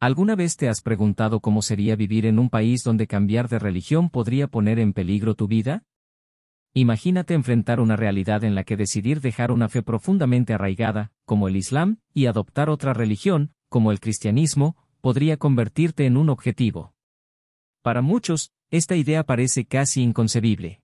¿Alguna vez te has preguntado cómo sería vivir en un país donde cambiar de religión podría poner en peligro tu vida? Imagínate enfrentar una realidad en la que decidir dejar una fe profundamente arraigada, como el Islam, y adoptar otra religión, como el cristianismo, podría convertirte en un objetivo. Para muchos, esta idea parece casi inconcebible.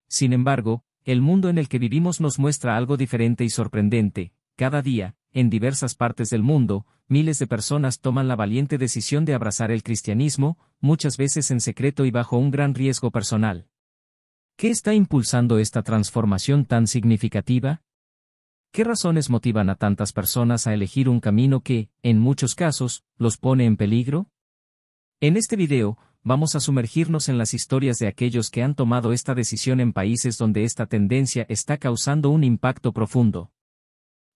Sin embargo, el mundo en el que vivimos nos muestra algo diferente y sorprendente. Cada día, en diversas partes del mundo, miles de personas toman la valiente decisión de abrazar el cristianismo, muchas veces en secreto y bajo un gran riesgo personal. ¿Qué está impulsando esta transformación tan significativa? ¿Qué razones motivan a tantas personas a elegir un camino que, en muchos casos, los pone en peligro? En este video, vamos a sumergirnos en las historias de aquellos que han tomado esta decisión en países donde esta tendencia está causando un impacto profundo.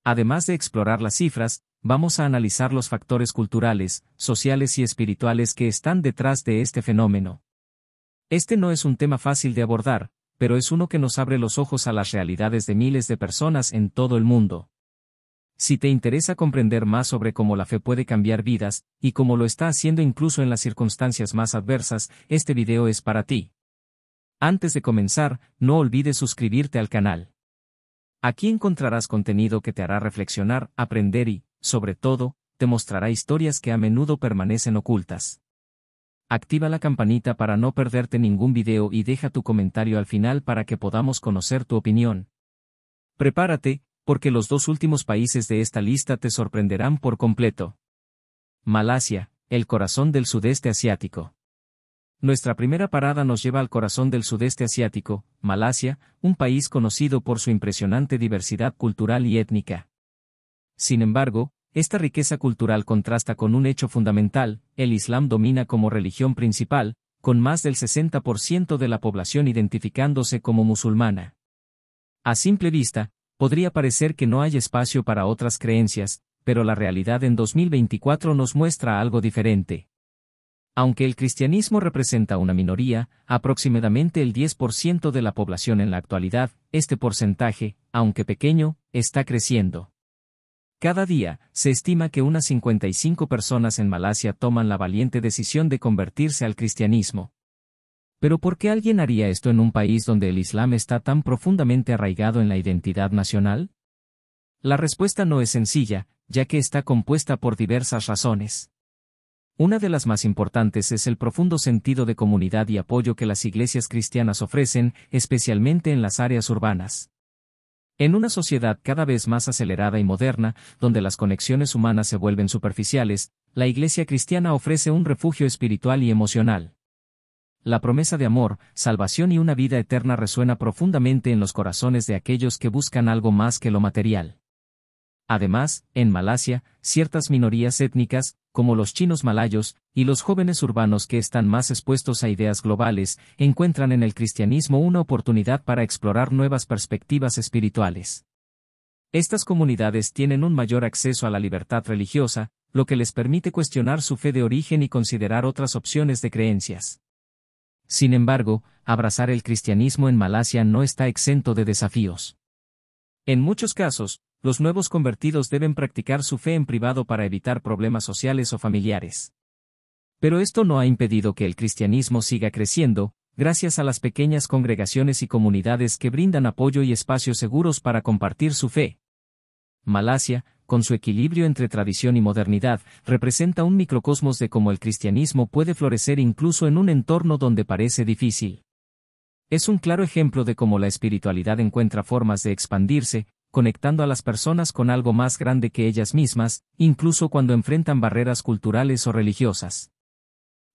Además de explorar las cifras, vamos a analizar los factores culturales, sociales y espirituales que están detrás de este fenómeno. Este no es un tema fácil de abordar, pero es uno que nos abre los ojos a las realidades de miles de personas en todo el mundo. Si te interesa comprender más sobre cómo la fe puede cambiar vidas, y cómo lo está haciendo incluso en las circunstancias más adversas, este video es para ti. Antes de comenzar, no olvides suscribirte al canal. Aquí encontrarás contenido que te hará reflexionar, aprender y, sobre todo, te mostrará historias que a menudo permanecen ocultas. Activa la campanita para no perderte ningún video y deja tu comentario al final para que podamos conocer tu opinión. Prepárate, porque los dos últimos países de esta lista te sorprenderán por completo. Malasia, el corazón del sudeste asiático. Nuestra primera parada nos lleva al corazón del sudeste asiático, Malasia, un país conocido por su impresionante diversidad cultural y étnica. Sin embargo, esta riqueza cultural contrasta con un hecho fundamental: el Islam domina como religión principal, con más del 60% de la población identificándose como musulmana. A simple vista, podría parecer que no hay espacio para otras creencias, pero la realidad en 2024 nos muestra algo diferente. Aunque el cristianismo representa una minoría, aproximadamente el 10% de la población en la actualidad, este porcentaje, aunque pequeño, está creciendo. Cada día, se estima que unas 55 personas en Malasia toman la valiente decisión de convertirse al cristianismo. ¿Pero por qué alguien haría esto en un país donde el Islam está tan profundamente arraigado en la identidad nacional? La respuesta no es sencilla, ya que está compuesta por diversas razones. Una de las más importantes es el profundo sentido de comunidad y apoyo que las iglesias cristianas ofrecen, especialmente en las áreas urbanas. En una sociedad cada vez más acelerada y moderna, donde las conexiones humanas se vuelven superficiales, la iglesia cristiana ofrece un refugio espiritual y emocional. La promesa de amor, salvación y una vida eterna resuena profundamente en los corazones de aquellos que buscan algo más que lo material. Además, en Malasia, ciertas minorías étnicas, como los chinos malayos, y los jóvenes urbanos que están más expuestos a ideas globales, encuentran en el cristianismo una oportunidad para explorar nuevas perspectivas espirituales. Estas comunidades tienen un mayor acceso a la libertad religiosa, lo que les permite cuestionar su fe de origen y considerar otras opciones de creencias. Sin embargo, abrazar el cristianismo en Malasia no está exento de desafíos. En muchos casos, los nuevos convertidos deben practicar su fe en privado para evitar problemas sociales o familiares. Pero esto no ha impedido que el cristianismo siga creciendo, gracias a las pequeñas congregaciones y comunidades que brindan apoyo y espacios seguros para compartir su fe. Malasia, con su equilibrio entre tradición y modernidad, representa un microcosmos de cómo el cristianismo puede florecer incluso en un entorno donde parece difícil. Es un claro ejemplo de cómo la espiritualidad encuentra formas de expandirse, conectando a las personas con algo más grande que ellas mismas, incluso cuando enfrentan barreras culturales o religiosas.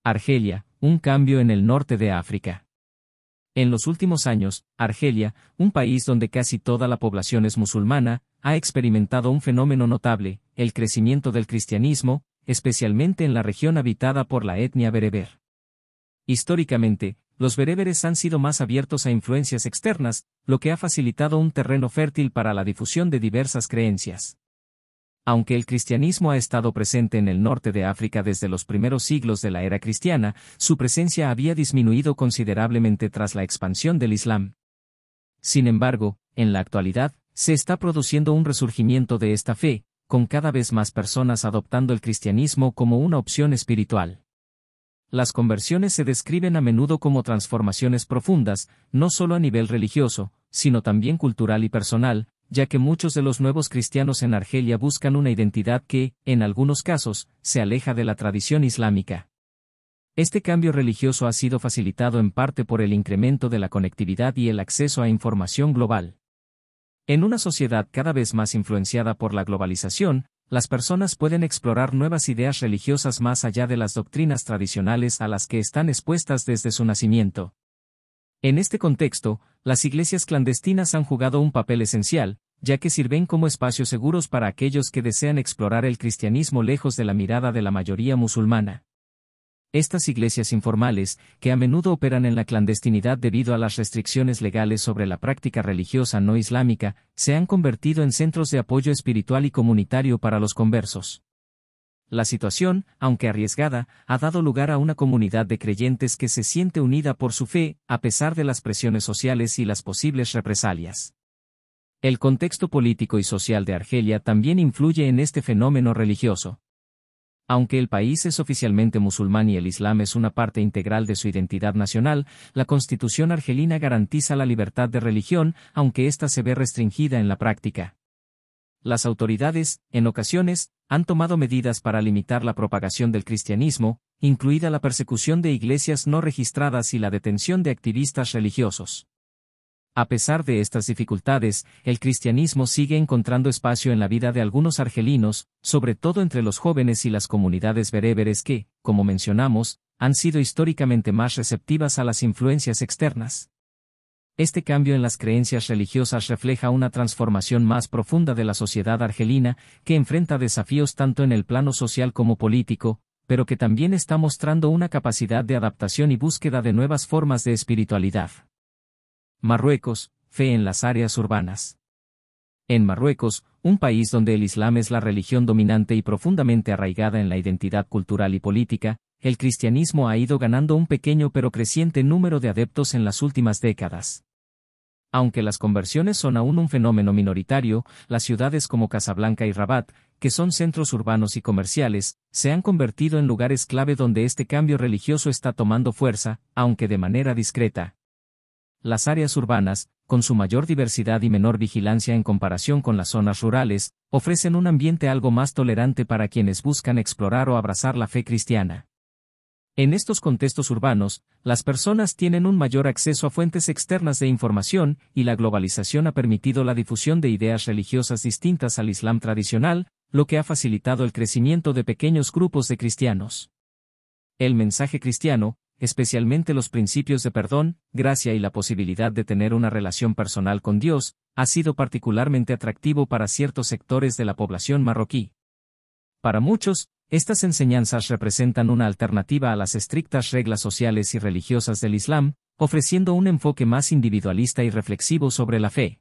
Argelia, un cambio en el norte de África. En los últimos años, Argelia, un país donde casi toda la población es musulmana, ha experimentado un fenómeno notable: el crecimiento del cristianismo, especialmente en la región habitada por la etnia bereber. Históricamente, los bereberes han sido más abiertos a influencias externas, lo que ha facilitado un terreno fértil para la difusión de diversas creencias. Aunque el cristianismo ha estado presente en el norte de África desde los primeros siglos de la era cristiana, su presencia había disminuido considerablemente tras la expansión del Islam. Sin embargo, en la actualidad, se está produciendo un resurgimiento de esta fe, con cada vez más personas adoptando el cristianismo como una opción espiritual. Las conversiones se describen a menudo como transformaciones profundas, no solo a nivel religioso, sino también cultural y personal, ya que muchos de los nuevos cristianos en Argelia buscan una identidad que, en algunos casos, se aleja de la tradición islámica. Este cambio religioso ha sido facilitado en parte por el incremento de la conectividad y el acceso a información global. En una sociedad cada vez más influenciada por la globalización, las personas pueden explorar nuevas ideas religiosas más allá de las doctrinas tradicionales a las que están expuestas desde su nacimiento. En este contexto, las iglesias clandestinas han jugado un papel esencial, ya que sirven como espacios seguros para aquellos que desean explorar el cristianismo lejos de la mirada de la mayoría musulmana. Estas iglesias informales, que a menudo operan en la clandestinidad debido a las restricciones legales sobre la práctica religiosa no islámica, se han convertido en centros de apoyo espiritual y comunitario para los conversos. La situación, aunque arriesgada, ha dado lugar a una comunidad de creyentes que se siente unida por su fe, a pesar de las presiones sociales y las posibles represalias. El contexto político y social de Argelia también influye en este fenómeno religioso. Aunque el país es oficialmente musulmán y el Islam es una parte integral de su identidad nacional, la Constitución argelina garantiza la libertad de religión, aunque ésta se ve restringida en la práctica. Las autoridades, en ocasiones, han tomado medidas para limitar la propagación del cristianismo, incluida la persecución de iglesias no registradas y la detención de activistas religiosos. A pesar de estas dificultades, el cristianismo sigue encontrando espacio en la vida de algunos argelinos, sobre todo entre los jóvenes y las comunidades bereberes que, como mencionamos, han sido históricamente más receptivas a las influencias externas. Este cambio en las creencias religiosas refleja una transformación más profunda de la sociedad argelina, que enfrenta desafíos tanto en el plano social como político, pero que también está mostrando una capacidad de adaptación y búsqueda de nuevas formas de espiritualidad. Marruecos, fe en las áreas urbanas. En Marruecos, un país donde el Islam es la religión dominante y profundamente arraigada en la identidad cultural y política, el cristianismo ha ido ganando un pequeño pero creciente número de adeptos en las últimas décadas. Aunque las conversiones son aún un fenómeno minoritario, las ciudades como Casablanca y Rabat, que son centros urbanos y comerciales, se han convertido en lugares clave donde este cambio religioso está tomando fuerza, aunque de manera discreta. Las áreas urbanas, con su mayor diversidad y menor vigilancia en comparación con las zonas rurales, ofrecen un ambiente algo más tolerante para quienes buscan explorar o abrazar la fe cristiana. En estos contextos urbanos, las personas tienen un mayor acceso a fuentes externas de información, y la globalización ha permitido la difusión de ideas religiosas distintas al Islam tradicional, lo que ha facilitado el crecimiento de pequeños grupos de cristianos. El mensaje cristiano, especialmente los principios de perdón, gracia y la posibilidad de tener una relación personal con Dios, ha sido particularmente atractivo para ciertos sectores de la población marroquí. Para muchos, estas enseñanzas representan una alternativa a las estrictas reglas sociales y religiosas del Islam, ofreciendo un enfoque más individualista y reflexivo sobre la fe.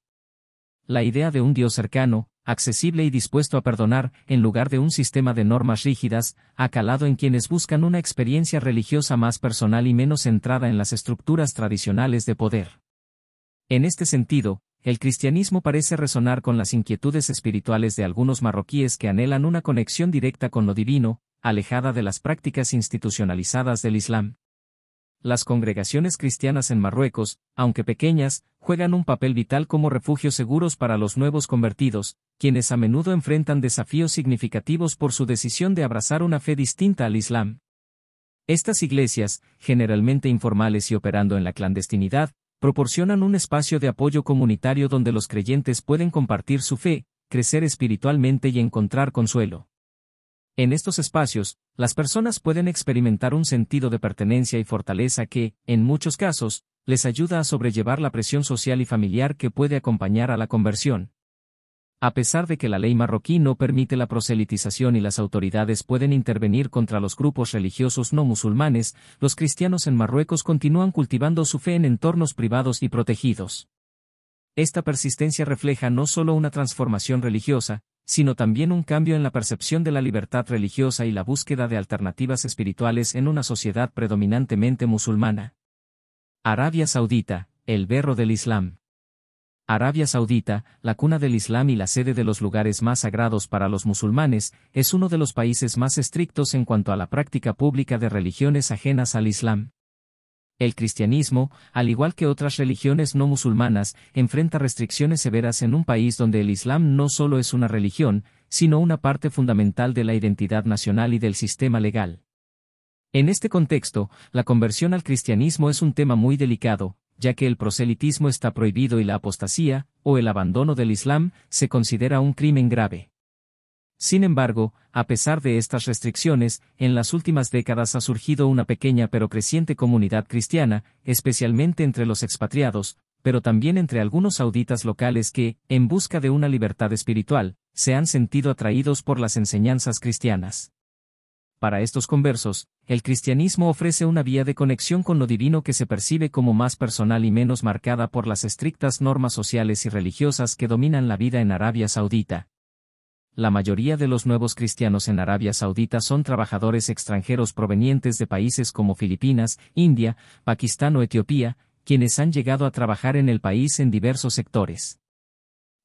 La idea de un Dios cercano, accesible y dispuesto a perdonar, en lugar de un sistema de normas rígidas, ha calado en quienes buscan una experiencia religiosa más personal y menos centrada en las estructuras tradicionales de poder. En este sentido, el cristianismo parece resonar con las inquietudes espirituales de algunos marroquíes que anhelan una conexión directa con lo divino, alejada de las prácticas institucionalizadas del Islam. Las congregaciones cristianas en Marruecos, aunque pequeñas, juegan un papel vital como refugios seguros para los nuevos convertidos, quienes a menudo enfrentan desafíos significativos por su decisión de abrazar una fe distinta al Islam. Estas iglesias, generalmente informales y operando en la clandestinidad, proporcionan un espacio de apoyo comunitario donde los creyentes pueden compartir su fe, crecer espiritualmente y encontrar consuelo. En estos espacios, las personas pueden experimentar un sentido de pertenencia y fortaleza que, en muchos casos, les ayuda a sobrellevar la presión social y familiar que puede acompañar a la conversión. A pesar de que la ley marroquí no permite la proselitización y las autoridades pueden intervenir contra los grupos religiosos no musulmanes, los cristianos en Marruecos continúan cultivando su fe en entornos privados y protegidos. Esta persistencia refleja no solo una transformación religiosa, sino también un cambio en la percepción de la libertad religiosa y la búsqueda de alternativas espirituales en una sociedad predominantemente musulmana. Arabia Saudita, el berro del Islam. Arabia Saudita, la cuna del Islam y la sede de los lugares más sagrados para los musulmanes, es uno de los países más estrictos en cuanto a la práctica pública de religiones ajenas al Islam. El cristianismo, al igual que otras religiones no musulmanas, enfrenta restricciones severas en un país donde el Islam no solo es una religión, sino una parte fundamental de la identidad nacional y del sistema legal. En este contexto, la conversión al cristianismo es un tema muy delicado, ya que el proselitismo está prohibido y la apostasía, o el abandono del Islam, se considera un crimen grave. Sin embargo, a pesar de estas restricciones, en las últimas décadas ha surgido una pequeña pero creciente comunidad cristiana, especialmente entre los expatriados, pero también entre algunos sauditas locales que, en busca de una libertad espiritual, se han sentido atraídos por las enseñanzas cristianas. Para estos conversos, el cristianismo ofrece una vía de conexión con lo divino que se percibe como más personal y menos marcada por las estrictas normas sociales y religiosas que dominan la vida en Arabia Saudita. La mayoría de los nuevos cristianos en Arabia Saudita son trabajadores extranjeros provenientes de países como Filipinas, India, Pakistán o Etiopía, quienes han llegado a trabajar en el país en diversos sectores.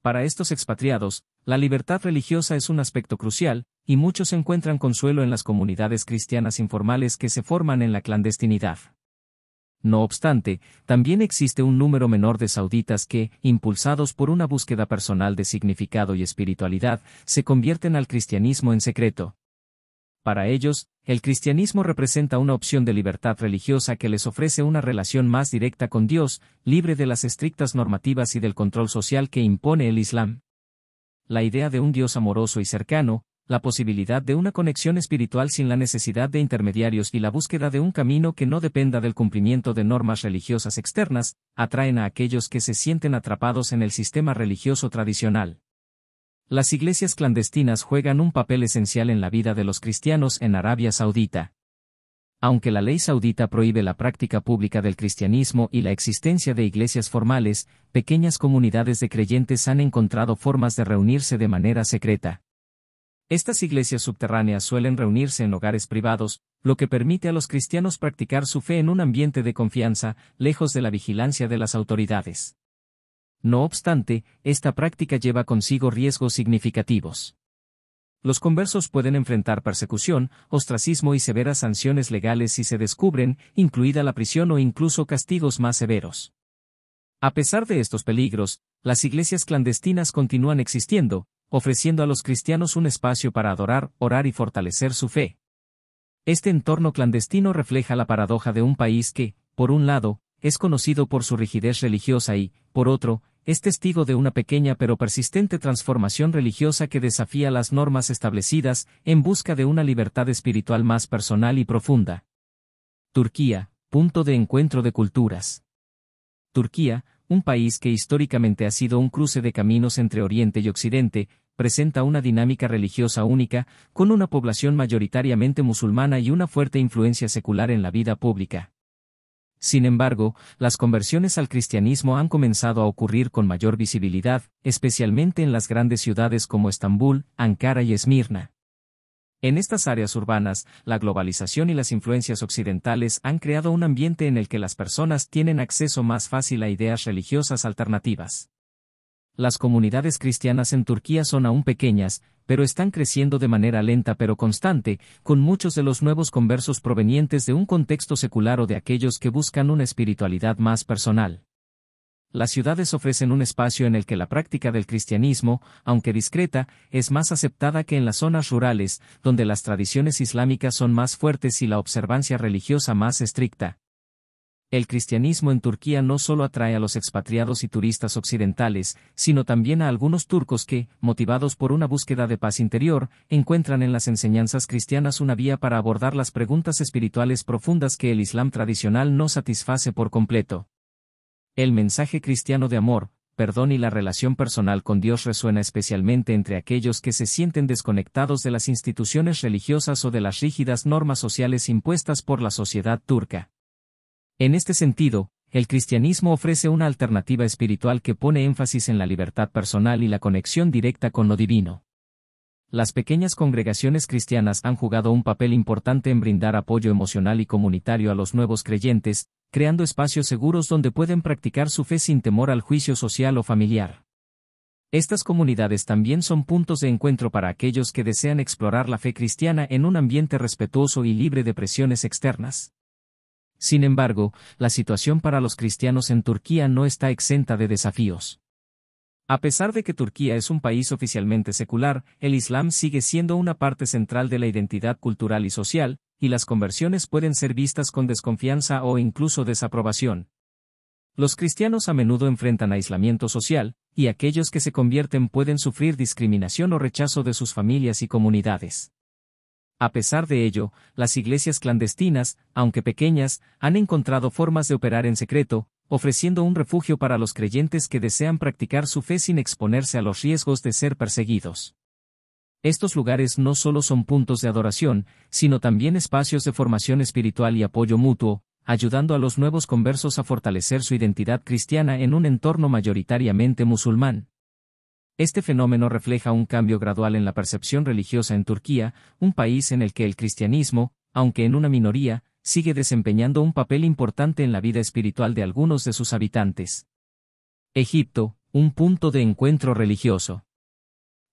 Para estos expatriados, la libertad religiosa es un aspecto crucial, y muchos encuentran consuelo en las comunidades cristianas informales que se forman en la clandestinidad. No obstante, también existe un número menor de sauditas que, impulsados por una búsqueda personal de significado y espiritualidad, se convierten al cristianismo en secreto. Para ellos, el cristianismo representa una opción de libertad religiosa que les ofrece una relación más directa con Dios, libre de las estrictas normativas y del control social que impone el Islam. La idea de un Dios amoroso y cercano, la posibilidad de una conexión espiritual sin la necesidad de intermediarios y la búsqueda de un camino que no dependa del cumplimiento de normas religiosas externas, atraen a aquellos que se sienten atrapados en el sistema religioso tradicional. Las iglesias clandestinas juegan un papel esencial en la vida de los cristianos en Arabia Saudita. Aunque la ley saudita prohíbe la práctica pública del cristianismo y la existencia de iglesias formales, pequeñas comunidades de creyentes han encontrado formas de reunirse de manera secreta. Estas iglesias subterráneas suelen reunirse en hogares privados, lo que permite a los cristianos practicar su fe en un ambiente de confianza, lejos de la vigilancia de las autoridades. No obstante, esta práctica lleva consigo riesgos significativos. Los conversos pueden enfrentar persecución, ostracismo y severas sanciones legales si se descubren, incluida la prisión o incluso castigos más severos. A pesar de estos peligros, las iglesias clandestinas continúan existiendo, ofreciendo a los cristianos un espacio para adorar, orar y fortalecer su fe. Este entorno clandestino refleja la paradoja de un país que, por un lado, es conocido por su rigidez religiosa y, por otro, es testigo de una pequeña pero persistente transformación religiosa que desafía las normas establecidas en busca de una libertad espiritual más personal y profunda. Turquía, punto de encuentro de culturas. Turquía, un país que históricamente ha sido un cruce de caminos entre Oriente y Occidente, presenta una dinámica religiosa única, con una población mayoritariamente musulmana y una fuerte influencia secular en la vida pública. Sin embargo, las conversiones al cristianismo han comenzado a ocurrir con mayor visibilidad, especialmente en las grandes ciudades como Estambul, Ankara y Esmirna. En estas áreas urbanas, la globalización y las influencias occidentales han creado un ambiente en el que las personas tienen acceso más fácil a ideas religiosas alternativas. Las comunidades cristianas en Turquía son aún pequeñas, pero están creciendo de manera lenta pero constante, con muchos de los nuevos conversos provenientes de un contexto secular o de aquellos que buscan una espiritualidad más personal. Las ciudades ofrecen un espacio en el que la práctica del cristianismo, aunque discreta, es más aceptada que en las zonas rurales, donde las tradiciones islámicas son más fuertes y la observancia religiosa más estricta. El cristianismo en Turquía no solo atrae a los expatriados y turistas occidentales, sino también a algunos turcos que, motivados por una búsqueda de paz interior, encuentran en las enseñanzas cristianas una vía para abordar las preguntas espirituales profundas que el Islam tradicional no satisface por completo. El mensaje cristiano de amor, perdón y la relación personal con Dios resuena especialmente entre aquellos que se sienten desconectados de las instituciones religiosas o de las rígidas normas sociales impuestas por la sociedad turca. En este sentido, el cristianismo ofrece una alternativa espiritual que pone énfasis en la libertad personal y la conexión directa con lo divino. Las pequeñas congregaciones cristianas han jugado un papel importante en brindar apoyo emocional y comunitario a los nuevos creyentes, creando espacios seguros donde pueden practicar su fe sin temor al juicio social o familiar. Estas comunidades también son puntos de encuentro para aquellos que desean explorar la fe cristiana en un ambiente respetuoso y libre de presiones externas. Sin embargo, la situación para los cristianos en Turquía no está exenta de desafíos. A pesar de que Turquía es un país oficialmente secular, el Islam sigue siendo una parte central de la identidad cultural y social, y las conversiones pueden ser vistas con desconfianza o incluso desaprobación. Los cristianos a menudo enfrentan aislamiento social, y aquellos que se convierten pueden sufrir discriminación o rechazo de sus familias y comunidades. A pesar de ello, las iglesias clandestinas, aunque pequeñas, han encontrado formas de operar en secreto, ofreciendo un refugio para los creyentes que desean practicar su fe sin exponerse a los riesgos de ser perseguidos. Estos lugares no solo son puntos de adoración, sino también espacios de formación espiritual y apoyo mutuo, ayudando a los nuevos conversos a fortalecer su identidad cristiana en un entorno mayoritariamente musulmán. Este fenómeno refleja un cambio gradual en la percepción religiosa en Turquía, un país en el que el cristianismo, aunque en una minoría, sigue desempeñando un papel importante en la vida espiritual de algunos de sus habitantes. Egipto, un punto de encuentro religioso.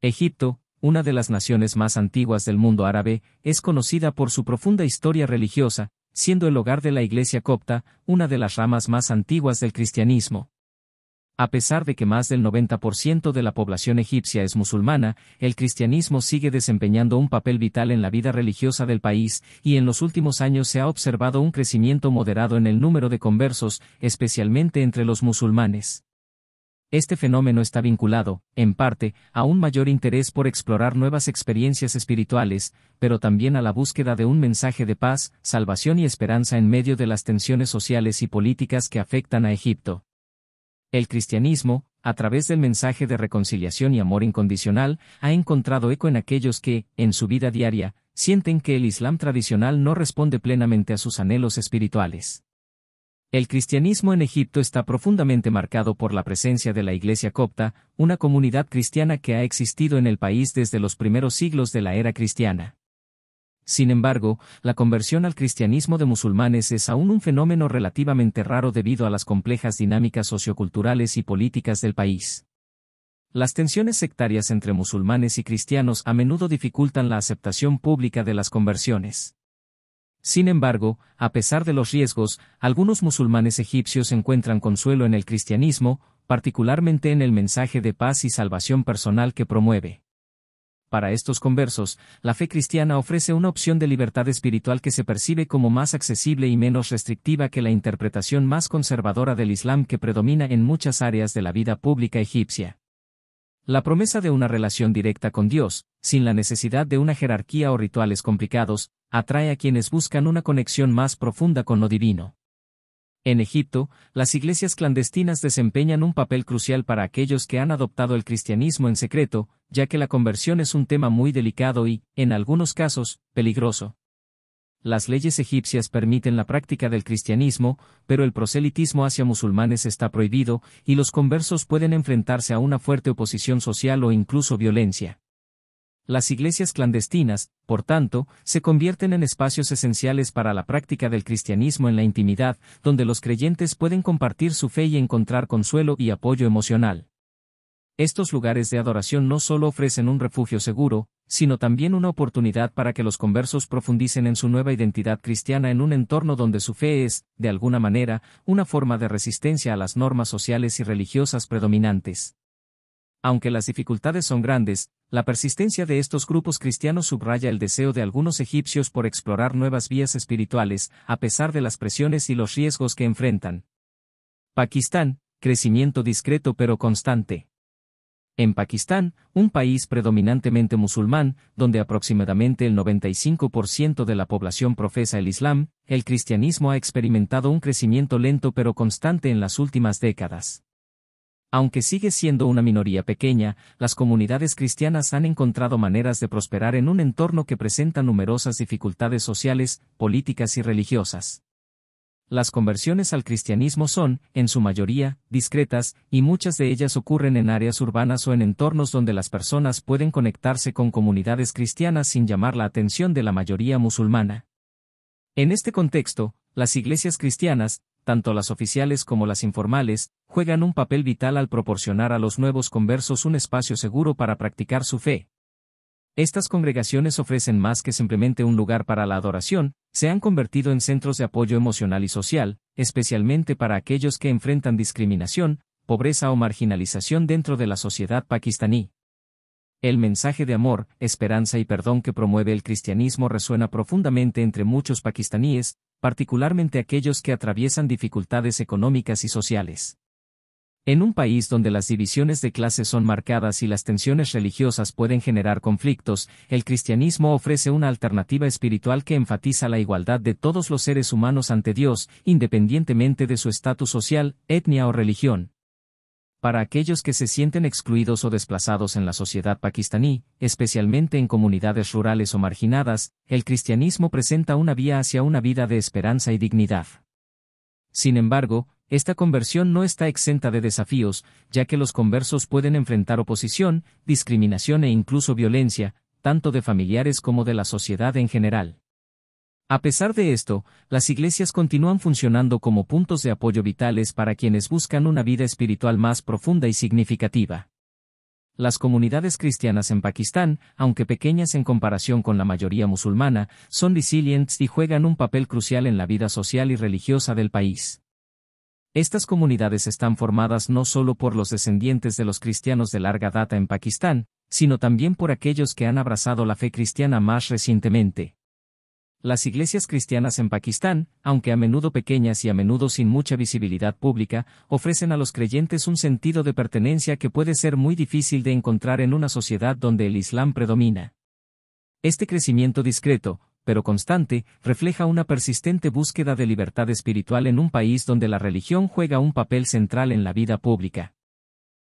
Egipto, una de las naciones más antiguas del mundo árabe, es conocida por su profunda historia religiosa, siendo el hogar de la Iglesia copta, una de las ramas más antiguas del cristianismo. A pesar de que más del 90% de la población egipcia es musulmana, el cristianismo sigue desempeñando un papel vital en la vida religiosa del país, y en los últimos años se ha observado un crecimiento moderado en el número de conversos, especialmente entre los musulmanes. Este fenómeno está vinculado, en parte, a un mayor interés por explorar nuevas experiencias espirituales, pero también a la búsqueda de un mensaje de paz, salvación y esperanza en medio de las tensiones sociales y políticas que afectan a Egipto. El cristianismo, a través del mensaje de reconciliación y amor incondicional, ha encontrado eco en aquellos que, en su vida diaria, sienten que el Islam tradicional no responde plenamente a sus anhelos espirituales. El cristianismo en Egipto está profundamente marcado por la presencia de la Iglesia copta, una comunidad cristiana que ha existido en el país desde los primeros siglos de la era cristiana. Sin embargo, la conversión al cristianismo de musulmanes es aún un fenómeno relativamente raro debido a las complejas dinámicas socioculturales y políticas del país. Las tensiones sectarias entre musulmanes y cristianos a menudo dificultan la aceptación pública de las conversiones. Sin embargo, a pesar de los riesgos, algunos musulmanes egipcios encuentran consuelo en el cristianismo, particularmente en el mensaje de paz y salvación personal que promueve. Para estos conversos, la fe cristiana ofrece una opción de libertad espiritual que se percibe como más accesible y menos restrictiva que la interpretación más conservadora del Islam que predomina en muchas áreas de la vida pública egipcia. La promesa de una relación directa con Dios, sin la necesidad de una jerarquía o rituales complicados, atrae a quienes buscan una conexión más profunda con lo divino. En Egipto, las iglesias clandestinas desempeñan un papel crucial para aquellos que han adoptado el cristianismo en secreto, ya que la conversión es un tema muy delicado y, en algunos casos, peligroso. Las leyes egipcias permiten la práctica del cristianismo, pero el proselitismo hacia musulmanes está prohibido, y los conversos pueden enfrentarse a una fuerte oposición social o incluso violencia. Las iglesias clandestinas, por tanto, se convierten en espacios esenciales para la práctica del cristianismo en la intimidad, donde los creyentes pueden compartir su fe y encontrar consuelo y apoyo emocional. Estos lugares de adoración no solo ofrecen un refugio seguro, sino también una oportunidad para que los conversos profundicen en su nueva identidad cristiana en un entorno donde su fe es, de alguna manera, una forma de resistencia a las normas sociales y religiosas predominantes. Aunque las dificultades son grandes, la persistencia de estos grupos cristianos subraya el deseo de algunos egipcios por explorar nuevas vías espirituales, a pesar de las presiones y los riesgos que enfrentan. Pakistán, crecimiento discreto pero constante. En Pakistán, un país predominantemente musulmán, donde aproximadamente el 95% de la población profesa el Islam, el cristianismo ha experimentado un crecimiento lento pero constante en las últimas décadas. Aunque sigue siendo una minoría pequeña, las comunidades cristianas han encontrado maneras de prosperar en un entorno que presenta numerosas dificultades sociales, políticas y religiosas. Las conversiones al cristianismo son, en su mayoría, discretas, y muchas de ellas ocurren en áreas urbanas o en entornos donde las personas pueden conectarse con comunidades cristianas sin llamar la atención de la mayoría musulmana. En este contexto, las iglesias cristianas, tanto las oficiales como las informales, juegan un papel vital al proporcionar a los nuevos conversos un espacio seguro para practicar su fe. Estas congregaciones ofrecen más que simplemente un lugar para la adoración, se han convertido en centros de apoyo emocional y social, especialmente para aquellos que enfrentan discriminación, pobreza o marginalización dentro de la sociedad pakistaní. El mensaje de amor, esperanza y perdón que promueve el cristianismo resuena profundamente entre muchos pakistaníes, particularmente aquellos que atraviesan dificultades económicas y sociales. En un país donde las divisiones de clase son marcadas y las tensiones religiosas pueden generar conflictos, el cristianismo ofrece una alternativa espiritual que enfatiza la igualdad de todos los seres humanos ante Dios, independientemente de su estatus social, etnia o religión. Para aquellos que se sienten excluidos o desplazados en la sociedad pakistaní, especialmente en comunidades rurales o marginadas, el cristianismo presenta una vía hacia una vida de esperanza y dignidad. Sin embargo, esta conversión no está exenta de desafíos, ya que los conversos pueden enfrentar oposición, discriminación e incluso violencia, tanto de familiares como de la sociedad en general. A pesar de esto, las iglesias continúan funcionando como puntos de apoyo vitales para quienes buscan una vida espiritual más profunda y significativa. Las comunidades cristianas en Pakistán, aunque pequeñas en comparación con la mayoría musulmana, son resilientes y juegan un papel crucial en la vida social y religiosa del país. Estas comunidades están formadas no solo por los descendientes de los cristianos de larga data en Pakistán, sino también por aquellos que han abrazado la fe cristiana más recientemente. Las iglesias cristianas en Pakistán, aunque a menudo pequeñas y a menudo sin mucha visibilidad pública, ofrecen a los creyentes un sentido de pertenencia que puede ser muy difícil de encontrar en una sociedad donde el Islam predomina. Este crecimiento discreto, pero constante, refleja una persistente búsqueda de libertad espiritual en un país donde la religión juega un papel central en la vida pública.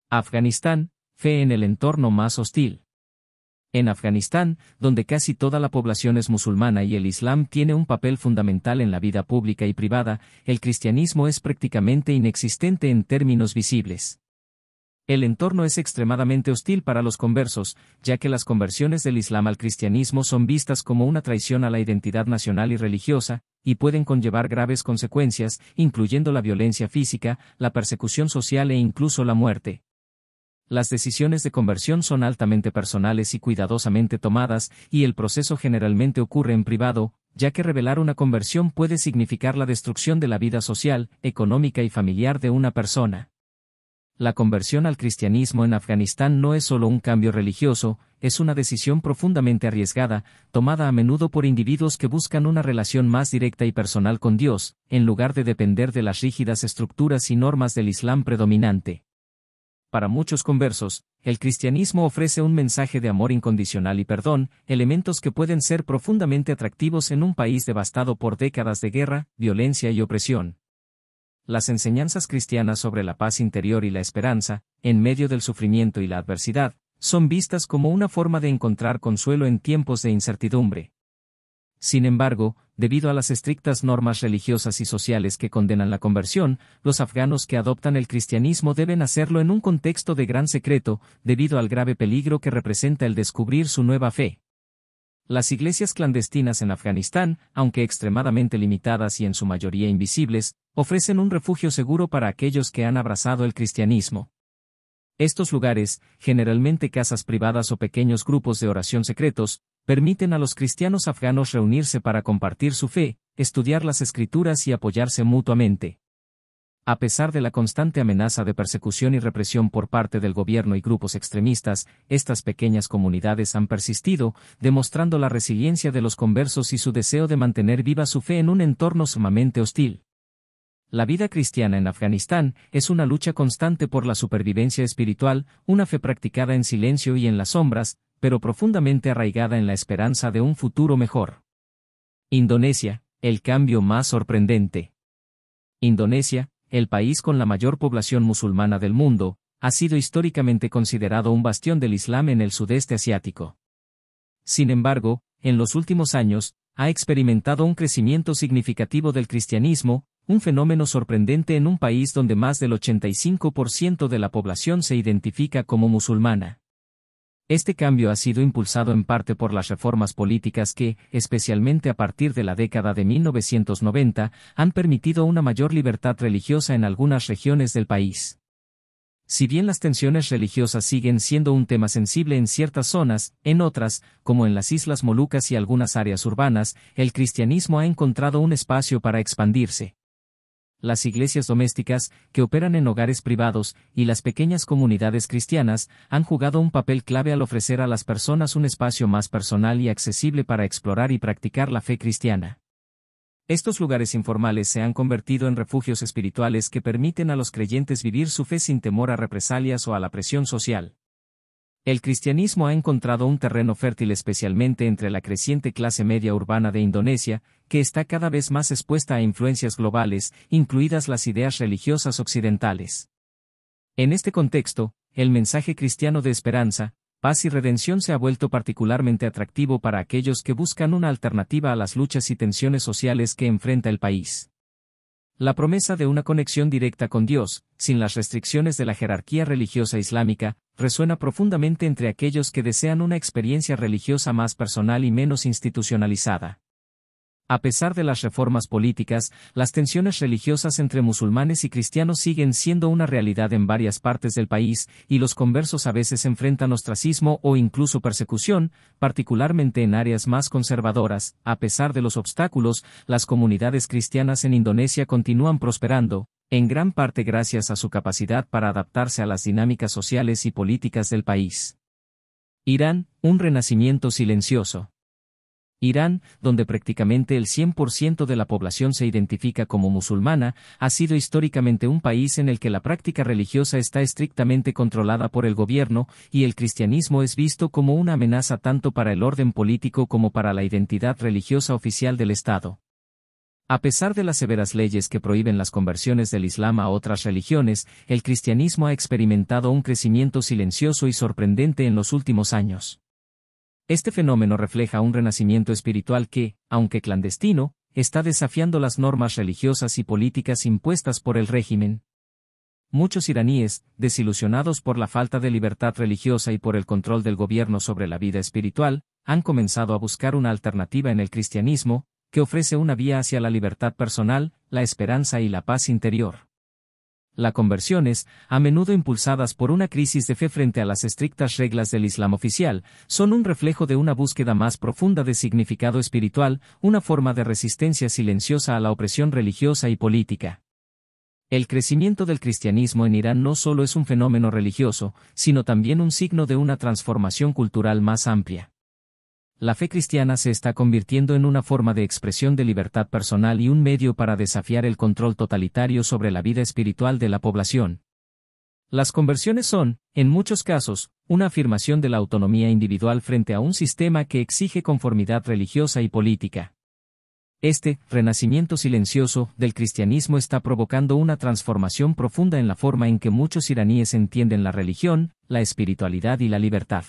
Afganistán, fe en el entorno más hostil. En Afganistán, donde casi toda la población es musulmana y el Islam tiene un papel fundamental en la vida pública y privada, el cristianismo es prácticamente inexistente en términos visibles. El entorno es extremadamente hostil para los conversos, ya que las conversiones del Islam al cristianismo son vistas como una traición a la identidad nacional y religiosa, y pueden conllevar graves consecuencias, incluyendo la violencia física, la persecución social e incluso la muerte. Las decisiones de conversión son altamente personales y cuidadosamente tomadas, y el proceso generalmente ocurre en privado, ya que revelar una conversión puede significar la destrucción de la vida social, económica y familiar de una persona. La conversión al cristianismo en Afganistán no es solo un cambio religioso, es una decisión profundamente arriesgada, tomada a menudo por individuos que buscan una relación más directa y personal con Dios, en lugar de depender de las rígidas estructuras y normas del Islam predominante. Para muchos conversos, el cristianismo ofrece un mensaje de amor incondicional y perdón, elementos que pueden ser profundamente atractivos en un país devastado por décadas de guerra, violencia y opresión. Las enseñanzas cristianas sobre la paz interior y la esperanza, en medio del sufrimiento y la adversidad, son vistas como una forma de encontrar consuelo en tiempos de incertidumbre. Sin embargo, debido a las estrictas normas religiosas y sociales que condenan la conversión, los afganos que adoptan el cristianismo deben hacerlo en un contexto de gran secreto, debido al grave peligro que representa el descubrir su nueva fe. Las iglesias clandestinas en Afganistán, aunque extremadamente limitadas y en su mayoría invisibles, ofrecen un refugio seguro para aquellos que han abrazado el cristianismo. Estos lugares, generalmente casas privadas o pequeños grupos de oración secretos, permiten a los cristianos afganos reunirse para compartir su fe, estudiar las escrituras y apoyarse mutuamente. A pesar de la constante amenaza de persecución y represión por parte del gobierno y grupos extremistas, estas pequeñas comunidades han persistido, demostrando la resiliencia de los conversos y su deseo de mantener viva su fe en un entorno sumamente hostil. La vida cristiana en Afganistán es una lucha constante por la supervivencia espiritual, una fe practicada en silencio y en las sombras, pero profundamente arraigada en la esperanza de un futuro mejor. Indonesia, el cambio más sorprendente. Indonesia, el país con la mayor población musulmana del mundo, ha sido históricamente considerado un bastión del Islam en el sudeste asiático. Sin embargo, en los últimos años, ha experimentado un crecimiento significativo del cristianismo, un fenómeno sorprendente en un país donde más del 85% de la población se identifica como musulmana. Este cambio ha sido impulsado en parte por las reformas políticas que, especialmente a partir de la década de 1990, han permitido una mayor libertad religiosa en algunas regiones del país. Si bien las tensiones religiosas siguen siendo un tema sensible en ciertas zonas, en otras, como en las Islas Molucas y algunas áreas urbanas, el cristianismo ha encontrado un espacio para expandirse. Las iglesias domésticas, que operan en hogares privados, y las pequeñas comunidades cristianas, han jugado un papel clave al ofrecer a las personas un espacio más personal y accesible para explorar y practicar la fe cristiana. Estos lugares informales se han convertido en refugios espirituales que permiten a los creyentes vivir su fe sin temor a represalias o a la presión social. El cristianismo ha encontrado un terreno fértil especialmente entre la creciente clase media urbana de Indonesia, que está cada vez más expuesta a influencias globales, incluidas las ideas religiosas occidentales. En este contexto, el mensaje cristiano de esperanza, paz y redención se ha vuelto particularmente atractivo para aquellos que buscan una alternativa a las luchas y tensiones sociales que enfrenta el país. La promesa de una conexión directa con Dios, sin las restricciones de la jerarquía religiosa islámica, resuena profundamente entre aquellos que desean una experiencia religiosa más personal y menos institucionalizada. A pesar de las reformas políticas, las tensiones religiosas entre musulmanes y cristianos siguen siendo una realidad en varias partes del país, y los conversos a veces enfrentan ostracismo o incluso persecución, particularmente en áreas más conservadoras. A pesar de los obstáculos, las comunidades cristianas en Indonesia continúan prosperando, en gran parte gracias a su capacidad para adaptarse a las dinámicas sociales y políticas del país. Irán, un renacimiento silencioso. Irán, donde prácticamente el 100% de la población se identifica como musulmana, ha sido históricamente un país en el que la práctica religiosa está estrictamente controlada por el gobierno, y el cristianismo es visto como una amenaza tanto para el orden político como para la identidad religiosa oficial del Estado. A pesar de las severas leyes que prohíben las conversiones del Islam a otras religiones, el cristianismo ha experimentado un crecimiento silencioso y sorprendente en los últimos años. Este fenómeno refleja un renacimiento espiritual que, aunque clandestino, está desafiando las normas religiosas y políticas impuestas por el régimen. Muchos iraníes, desilusionados por la falta de libertad religiosa y por el control del gobierno sobre la vida espiritual, han comenzado a buscar una alternativa en el cristianismo, que ofrece una vía hacia la libertad personal, la esperanza y la paz interior. Las conversiones, a menudo impulsadas por una crisis de fe frente a las estrictas reglas del Islam oficial, son un reflejo de una búsqueda más profunda de significado espiritual, una forma de resistencia silenciosa a la opresión religiosa y política. El crecimiento del cristianismo en Irán no solo es un fenómeno religioso, sino también un signo de una transformación cultural más amplia. La fe cristiana se está convirtiendo en una forma de expresión de libertad personal y un medio para desafiar el control totalitario sobre la vida espiritual de la población. Las conversiones son, en muchos casos, una afirmación de la autonomía individual frente a un sistema que exige conformidad religiosa y política. Este renacimiento silencioso del cristianismo está provocando una transformación profunda en la forma en que muchos iraníes entienden la religión, la espiritualidad y la libertad.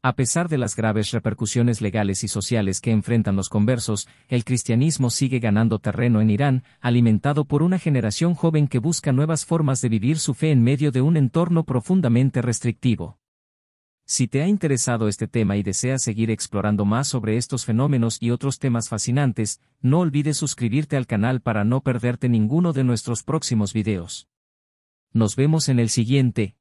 A pesar de las graves repercusiones legales y sociales que enfrentan los conversos, el cristianismo sigue ganando terreno en Irán, alimentado por una generación joven que busca nuevas formas de vivir su fe en medio de un entorno profundamente restrictivo. Si te ha interesado este tema y deseas seguir explorando más sobre estos fenómenos y otros temas fascinantes, no olvides suscribirte al canal para no perderte ninguno de nuestros próximos videos. Nos vemos en el siguiente.